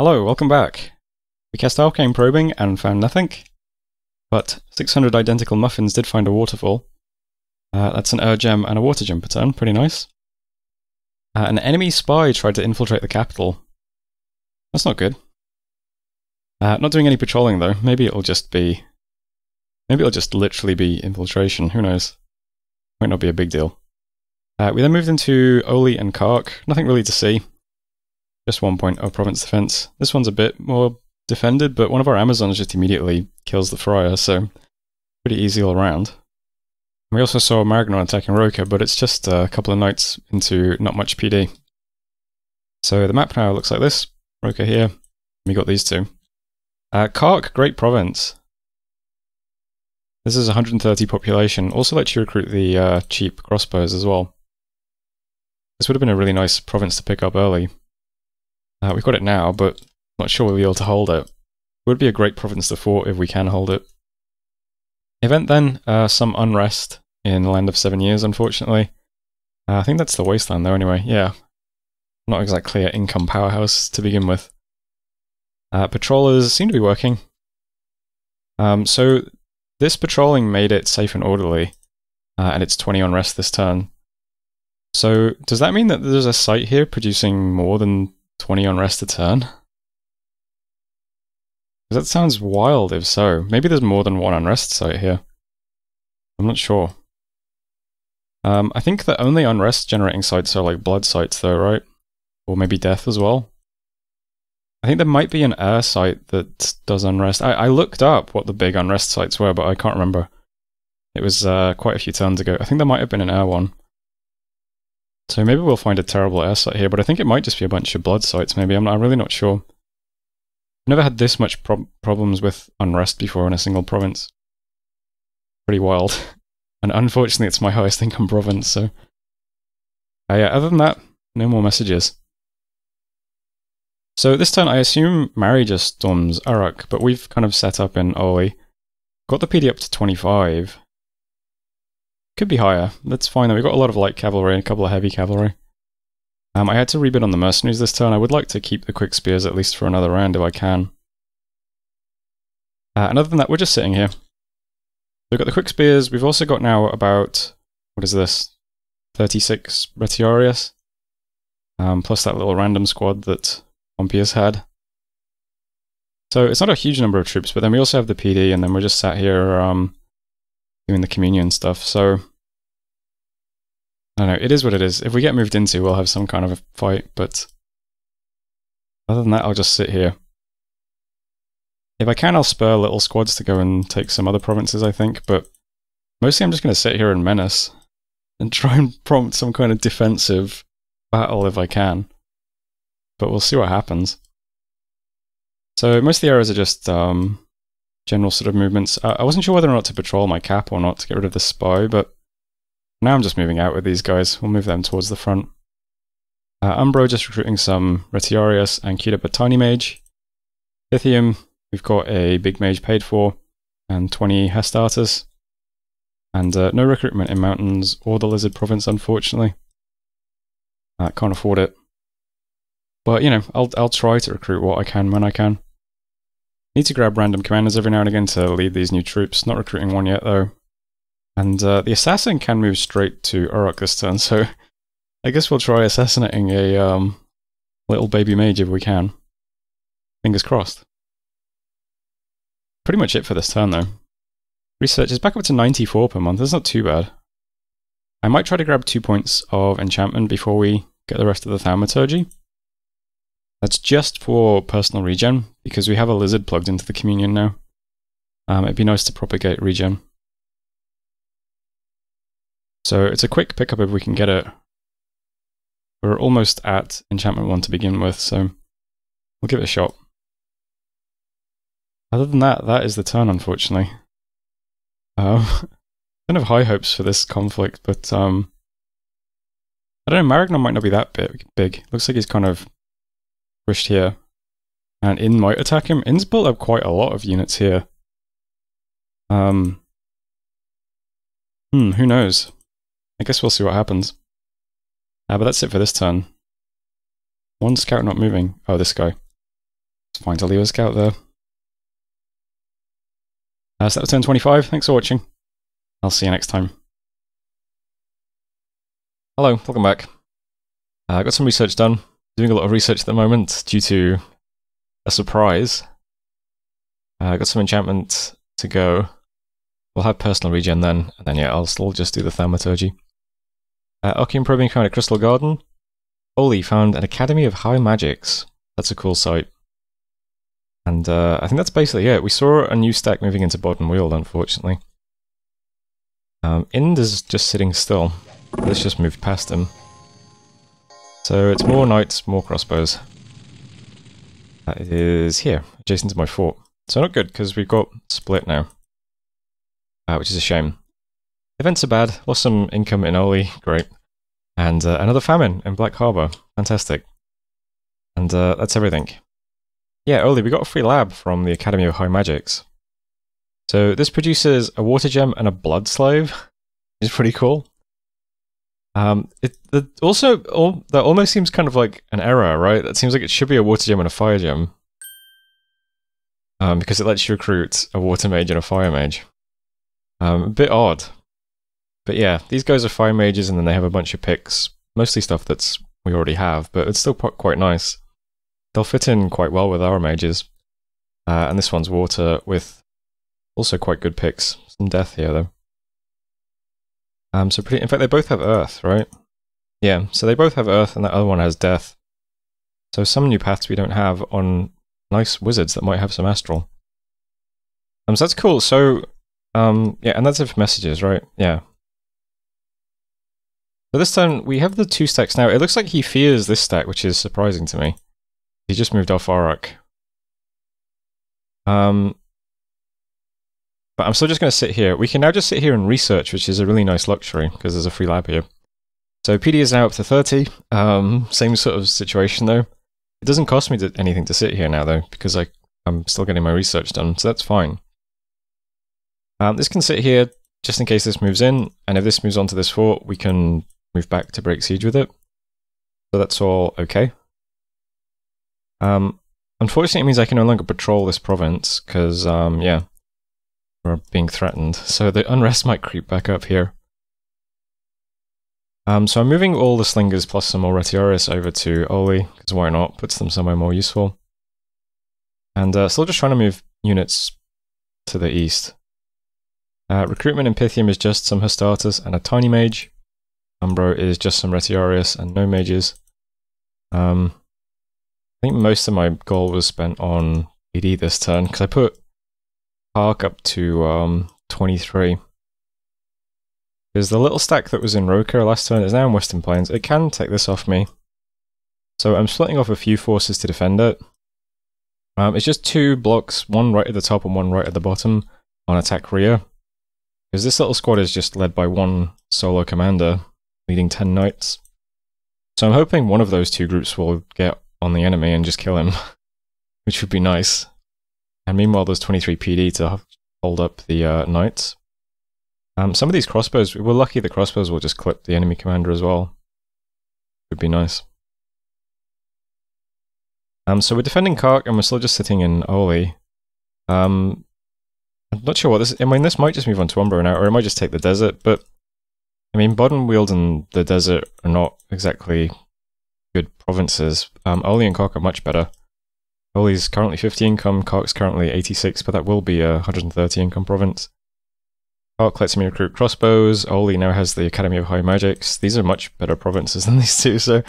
Hello, welcome back. We cast arcane probing and found nothing, but 600 identical muffins did find a waterfall. That's an gem and a water gem per turn, pretty nice. An enemy spy tried to infiltrate the capital. That's not good. Not doing any patrolling though, maybe it'll just literally be infiltration, who knows. Might not be a big deal. We then moved into Oli and Kark, nothing really to see. Just 1 point of province defense. This one's a bit more defended, but one of our Amazons just immediately kills the Friar, so pretty easy all around. We also saw Maragnon attacking Roka, but it's just a couple of knights into not much PD. So the map now looks like this. Roka here, we got these two. Kark, great province. This is 130 population, also lets you recruit the cheap crossbows as well. This would have been a really nice province to pick up early. We've got it now, but not sure we'll be able to hold it. It would be a great province to fort if we can hold it. Event then, some unrest in the Land of 7 Years, unfortunately. I think that's the Wasteland though anyway, yeah. Not exactly an income powerhouse to begin with. Patrollers seem to be working. So this patrolling made it safe and orderly, and it's 20 unrest this turn. So does that mean that there's a site here producing more than 20 unrest a turn? That sounds wild if so. Maybe there's more than one unrest site here. I'm not sure. I think the only unrest generating sites are like blood sites though, right? Or maybe death as well. I think there might be an air site that does unrest. I looked up what the big unrest sites were, but I can't remember. It was quite a few turns ago. I think there might have been an air one. So maybe we'll find a terrible air site here, but I think it might just be a bunch of blood sites maybe. I'm really not sure. I've never had this much problems with unrest before in a single province. Pretty wild. And unfortunately it's my highest income province, so... yeah, other than that, no more messages. So this turn I assume Mary just storms Uruk, but we've kind of set up in Oli. Got the PD up to 25. Could be higher. That's fine though. We've got a lot of light cavalry and a couple of heavy cavalry. I had to rebid on the mercenaries this turn. I would like to keep the quick spears at least for another round if I can. And other than that, we're just sitting here. We've got the quick spears. We've also got now about, what is this, 36 Retiarius. Plus that little random squad that Pompeius had. So it's not a huge number of troops, but then we also have the PD, and then we're just sat here doing the communion stuff, so... I don't know, it is what it is. If we get moved into, we'll have some kind of a fight, but... other than that, I'll just sit here. If I can, I'll spur little squads to go and take some other provinces, I think, but... mostly I'm just going to sit here and menace. And try and prompt some kind of defensive battle if I can. But we'll see what happens. So most of the areas are just general sort of movements. I wasn't sure whether or not to patrol my cap or not to get rid of the spy, but now I'm just moving out with these guys. We'll move them towards the front. Umbro just recruiting some Retiarius and queued up a tiny mage. Pythium, we've got a big mage paid for, and 20 Hestarters. And no recruitment in Mountains or the Lizard Province, unfortunately. Can't afford it. But, you know, I'll try to recruit what I can when I can. Need to grab random commanders every now and again to lead these new troops. Not recruiting one yet, though. And the assassin can move straight to Uruk this turn, so I guess we'll try assassinating a little baby mage if we can. Fingers crossed. Pretty much it for this turn, though. Research is back up to 94 per month. That's not too bad. I might try to grab 2 points of enchantment before we get the rest of the thaumaturgy. That's just for personal regen, because we have a lizard plugged into the communion now. It'd be nice to propagate regen. So it's a quick pickup if we can get it. We're almost at enchantment 1 to begin with, so we'll give it a shot. Other than that, that is the turn, unfortunately. I don't have high hopes for this conflict, but I don't know, Maragnon might not be that big. Looks like he's kind of pushed here. And In might attack him. In's built up quite a lot of units here. Who knows? I guess we'll see what happens. But that's it for this turn. One scout not moving. Oh, this guy. It's fine to leave a scout there. So that was turn 25. Thanks for watching. I'll see you next time. Hello, welcome back. I got some research done. Doing a lot of research at the moment due to a surprise. I got some enchantment to go. We'll have personal regen then, and then yeah, I'll still just do the thaumaturgy. Okium probing found a crystal garden. Oli found an Academy of High Magics. That's a cool site. And I think that's basically it. We saw a new stack moving into Bodden Weald, unfortunately. Ind is just sitting still. Let's just move past him. So it's more knights, more crossbows. That is here, adjacent to my fort. So not good, because we've got split now. Which is a shame. Events are bad, lost some income in Oli, great. And another famine in Black Harbour, fantastic. And that's everything. Yeah, Oli, we got a free lab from the Academy of High Magics. So this produces a water gem and a blood slave, which is pretty cool. That almost seems kind of like an error, right? That seems like it should be a water gem and a fire gem. Because it lets you recruit a water mage and a fire mage. A bit odd. But yeah, these guys are fire mages and then they have a bunch of picks. Mostly stuff that's we already have, but it's still quite nice. They'll fit in quite well with our mages. And this one's water with also quite good picks. Some death here though. So in fact they both have earth, right? Yeah, so they both have earth and that other one has death. So some new paths we don't have on nice wizards that might have some astral. So that's cool. So yeah, and that's it for messages, right? Yeah. So this time we have the 2 stacks now. It looks like he fears this stack, which is surprising to me. He just moved off Arak. But I'm still just going to sit here. We can now just sit here and research, which is a really nice luxury, because there's a free lab here. So PD is now up to 30. Same sort of situation though. It doesn't cost me anything to sit here now though, because I'm still getting my research done, so that's fine. This can sit here, just in case this moves in, and if this moves onto this fort, we can move back to break siege with it. So that's all okay. Unfortunately, it means I can no longer patrol this province, because, yeah, we're being threatened. So the unrest might creep back up here. So I'm moving all the slingers plus some more Retiarius over to Oli, because why not? Puts them somewhere more useful. And still just trying to move units to the east. Recruitment in Pythium is just some Hestatus and a tiny mage. Umbro is just some Retiarius and no mages. I think most of my goal was spent on PD this turn, because I put Park up to 23. Because the little stack that was in Roker last turn is now in Western Plains. It can take this off me. So I'm splitting off a few forces to defend it. It's just 2 blocks, one right at the top and one right at the bottom on attack rear. Because this little squad is just led by one solo commander, leading 10 knights. So I'm hoping one of those 2 groups will get on the enemy and just kill him, which would be nice. And meanwhile there's 23 PD to hold up the knights. Some of these crossbows, we're lucky the crossbows will just clip the enemy commander as well. Would be nice. So we're defending Kark and we're still just sitting in Oli. I'm not sure what this... I mean, this might just move on to Umbro now, or it might just take the desert, but... I mean, Bodden Weald and the desert are not exactly good provinces. Oli and Kark are much better. Oli's currently 50 income, Kark's currently 86, but that will be a 130 income province. Kark lets me recruit crossbows, Oli now has the Academy of High Magics. These are much better provinces than these 2, so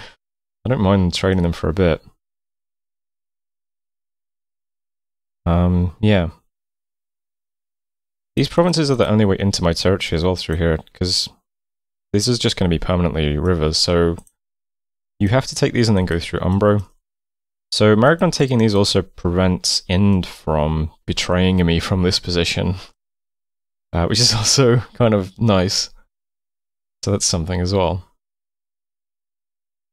I don't mind training them for a bit. Yeah. These provinces are the only way into my territory as well through here, because this is just going to be permanently rivers, so you have to take these and then go through Umbro. So Maragnon taking these also prevents Ind from betraying me from this position, which is also kind of nice. So that's something as well.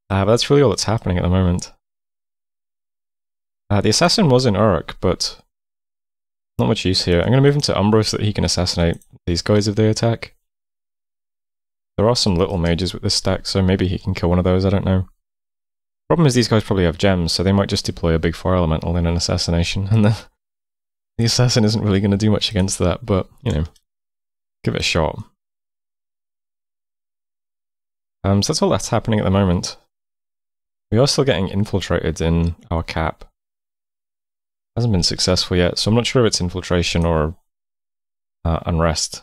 But that's really all that's happening at the moment. The assassin was in Uruk, but not much use here. I'm going to move into Umbro so that he can assassinate these guys if they attack. There are some little mages with this stack, so maybe he can kill one of those, I don't know. Problem is these guys probably have gems, so they might just deploy a big fire elemental in an assassination, and the assassin isn't really going to do much against that, but, you know, give it a shot. So that's all that's happening at the moment. We are still getting infiltrated in our cap. Hasn't been successful yet, so I'm not sure if it's infiltration or unrest.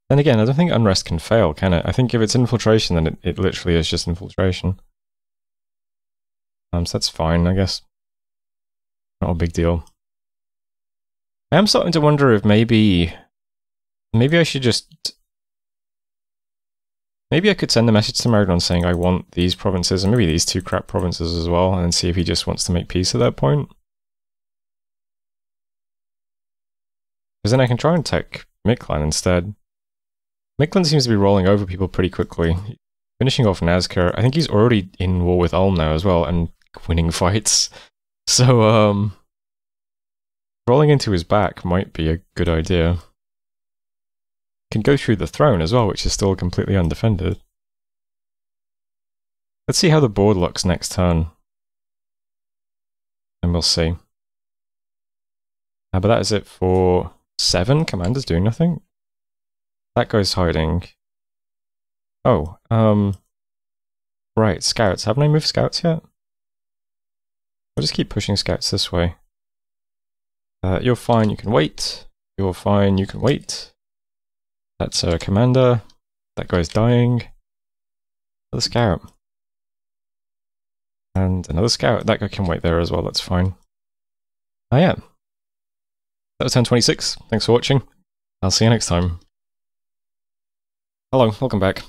Then again, I don't think unrest can fail, can it? I think if it's infiltration, then it literally is just infiltration. So that's fine, I guess. Not a big deal. I am starting to wonder if maybe I should just... Maybe I could send a message to Maradon saying I want these provinces, and maybe these two crap provinces as well, and see if he just wants to make peace at that point. Because then I can try and attack Miklan instead. Miklan seems to be rolling over people pretty quickly. Finishing off Nazca. I think he's already in war with Ulm now as well, and winning fights. So, rolling into his back might be a good idea. Can go through the throne as well, which is still completely undefended. Let's see how the board looks next turn. And we'll see. But that is it for 7. Commander's doing nothing. That guy's hiding. Oh, right, scouts. Haven't I moved scouts yet? I'll just keep pushing scouts this way. You're fine, you can wait. You're fine, you can wait. That's a commander. That guy's dying. Another scout. And another scout. That guy can wait there as well, that's fine. I am. That was turn 26. Thanks for watching. I'll see you next time. Hello, welcome back.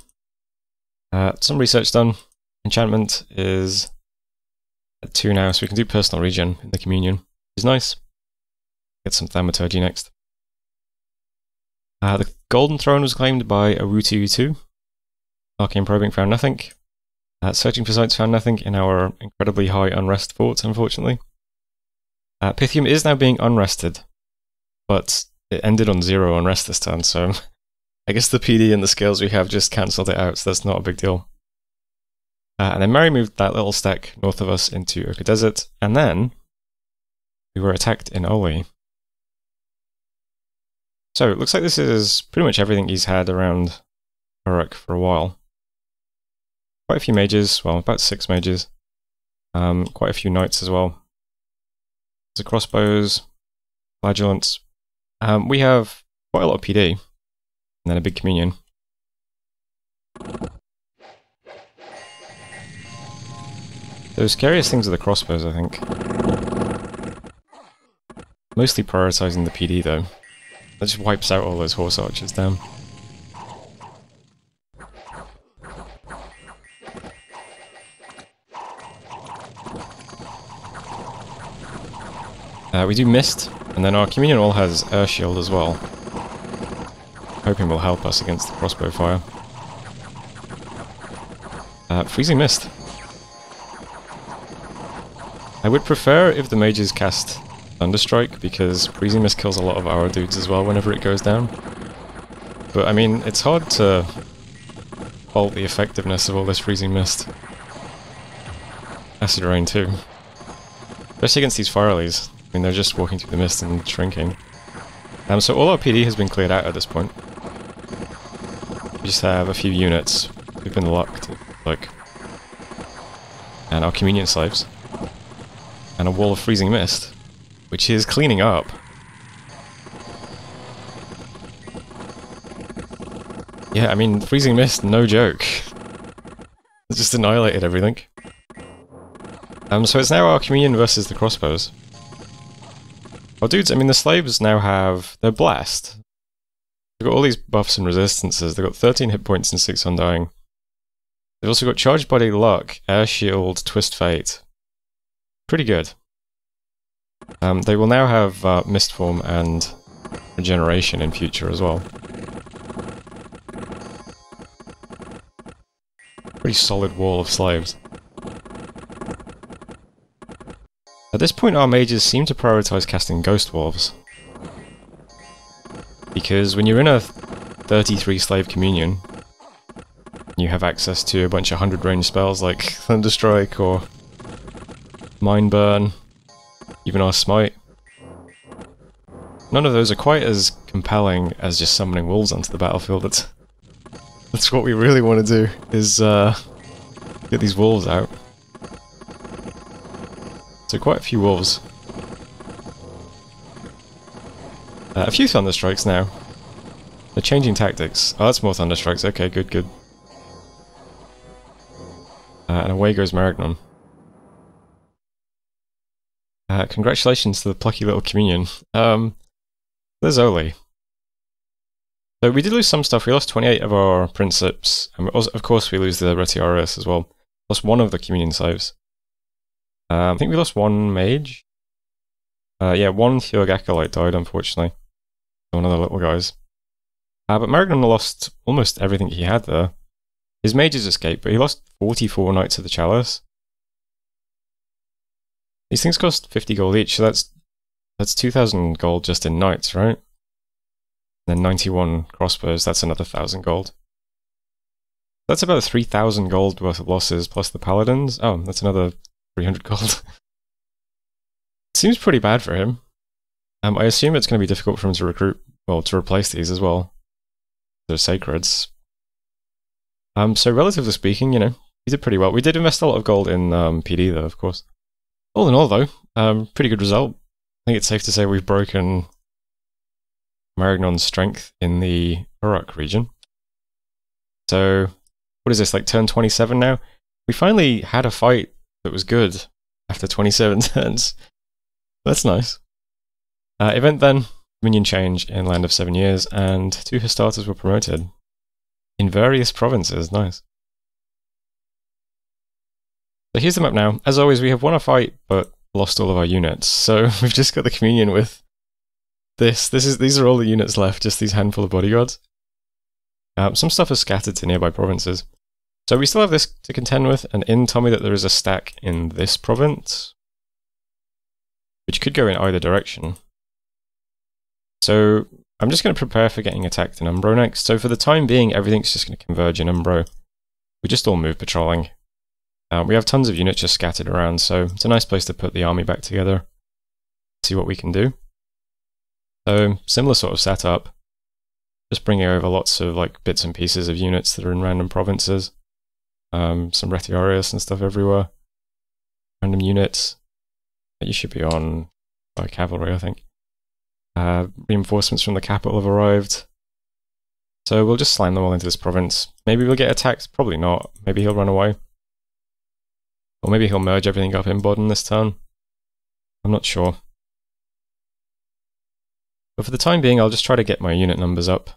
Some research done. Enchantment is at 2 now, so we can do personal regen in the communion, which is nice. Get some thaumaturgy next. The Golden Throne was claimed by a Wu2. Arcane Probing found nothing. Searching for sites found nothing in our incredibly high unrest fort, unfortunately. Pythium is now being unrested, but it ended on 0 unrest this turn, so I guess the PD and the scales we have just cancelled it out, so that's not a big deal. And then Mary moved that little stack north of us into Oka Desert, and then we were attacked in Oli. So it looks like this is pretty much everything he's had around Uruk for a while. Quite a few mages, well, about 6 mages. Quite a few knights as well. There's crossbows, flagellants. We have quite a lot of PD, and then a big communion. The scariest things are the crossbows, I think. Mostly prioritizing the PD though. That just wipes out all those horse archers down. We do Mist, and then our communion all has Air Shield as well. Hoping will help us against the crossbow fire. Freezing Mist. I would prefer if the mages cast Thunderstrike, because Freezing Mist kills a lot of our dudes as well whenever it goes down. But I mean, it's hard to fault the effectiveness of all this Freezing Mist. Acid Rain too. Especially against these Firelies. I mean, they're just walking through the mist and shrinking. So all our PD has been cleared out at this point. We just have a few units who've been locked, like, and our communion slaves. And a wall of freezing mist, which is cleaning up. Yeah, I mean, freezing mist, no joke. It just annihilated everything. So it's now our communion versus the crossbows. Oh dudes, I mean the slaves now have... they're blessed. They've got all these buffs and resistances. They've got 13 hit points and 6 undying. They've also got Charged Body Luck, Air Shield, Twist Fate. Pretty good. They will now have Mist Form and Regeneration in future as well. Pretty solid wall of slaves. At this point our mages seem to prioritize casting Ghost Wolves. Because when you're in a 33 slave communion, You have access to a bunch of 100 range spells like Thunderstrike or Mind Burn, even our Smite. None of those are quite as compelling as just summoning wolves onto the battlefield. That's what we really want to do, is get these wolves out. So quite a few wolves. A few Thunderstrikes now. They're changing tactics. Oh, that's more Thunderstrikes. Okay, good, good. And away goes Maragnon. Congratulations to the plucky little communion. There's Oli. So we did lose some stuff. We lost 28 of our Princeps. And also, of course, we lose the Retiarius as well. Lost one of the communion saves. I think we lost one mage. Yeah, one Thurg Acolyte died, unfortunately. One of the little guys. But Maragnon lost almost everything he had there. His mages escaped, but he lost 44 Knights of the Chalice. These things cost 50 gold each, so that's 2,000 gold just in Knights, right? And then 91 crossbows, that's another 1,000 gold. That's about 3,000 gold worth of losses, plus the Paladins. Oh, that's another 300 gold. Seems pretty bad for him. I assume it's going to be difficult for him to recruit, well, to replace these as well. They're sacreds. So relatively speaking, you know, he did pretty well. We did invest a lot of gold in PD though, of course. All in all though, pretty good result. I think it's safe to say we've broken Maragnon's strength in the Uruk region. So, what is this, like turn 27 now? We finally had a fight that was good after 27 turns. That's nice. Event then, minion change in Land of 7 Years, and 2 Hastars were promoted. In various provinces, nice. So here's the map now. As always, we have won a fight, but lost all of our units. So we've just got the communion with this. These are all the units left, just these handful of bodyguards. Some stuff is scattered to nearby provinces. So we still have this to contend with, and in told me that there is a stack in this province, which could go in either direction. So I'm just going to prepare for getting attacked in Umbro next. So for the time being, everything's just going to converge in Umbro. We just all move patrolling. We have tons of units just scattered around, so it's a nice place to put the army back together. See what we can do. So similar sort of setup. Just bringing over lots of like bits and pieces of units that are in random provinces. Some Retiarius and stuff everywhere. Random units. You should be on cavalry, I think. Reinforcements from the capital have arrived. So we'll just slam them all into this province. Maybe we'll get attacked, probably not. Maybe he'll run away. Or maybe he'll merge everything up in Bodden this turn. I'm not sure. But for the time being, I'll just try to get my unit numbers up.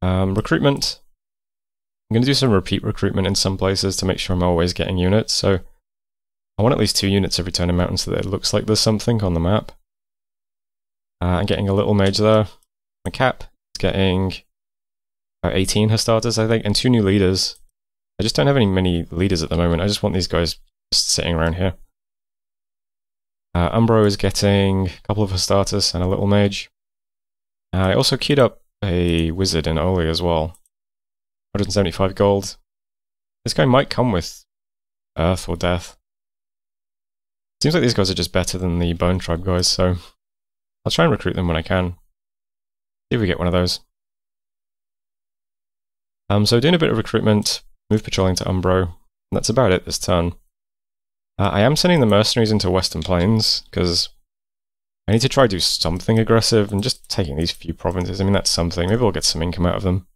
Recruitment. I'm going to do some repeat recruitment in some places to make sure I'm always getting units. So I want at least 2 units every turn in Mountain so that it looks like there's something on the map. I'm getting a little mage there. My cap is getting about 18 Hastars, I think, and 2 new leaders. I just don't have many leaders at the moment. I just want these guys just sitting around here. Umbro is getting a couple of Hastars and a little mage. I also queued up a wizard in Oli as well. 175 gold. This guy might come with Earth or Death. Seems like these guys are just better than the Bone Tribe guys, so I'll try and recruit them when I can. See if we get one of those. So doing a bit of recruitment, move patrolling to Umbro, and that's about it this turn. I am sending the mercenaries into Western Plains, because I need to try to do something aggressive, and just taking these few provinces, I mean that's something, maybe we'll get some income out of them.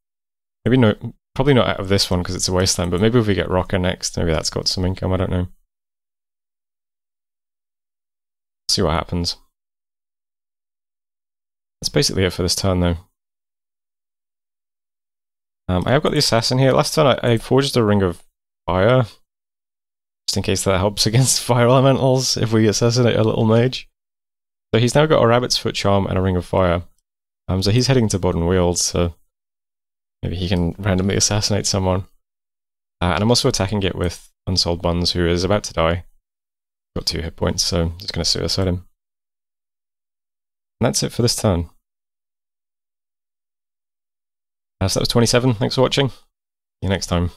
Maybe no, probably not out of this one because it's a wasteland, but maybe if we get Rocker next, maybe that's got some income, I don't know. See what happens. That's basically it for this turn though. I have got the assassin here. Last turn I forged a ring of fire, just in case that helps against fire elementals if we assassinate a little mage. So he's now got a rabbit's foot charm and a ring of fire. So he's heading to Bodden Weald, so maybe he can randomly assassinate someone. And I'm also attacking it with Unsold Buns, who is about to die. Got 2 hit points, so I'm just going to suicide him. And that's it for this turn. So that was 27, thanks for watching. you next time.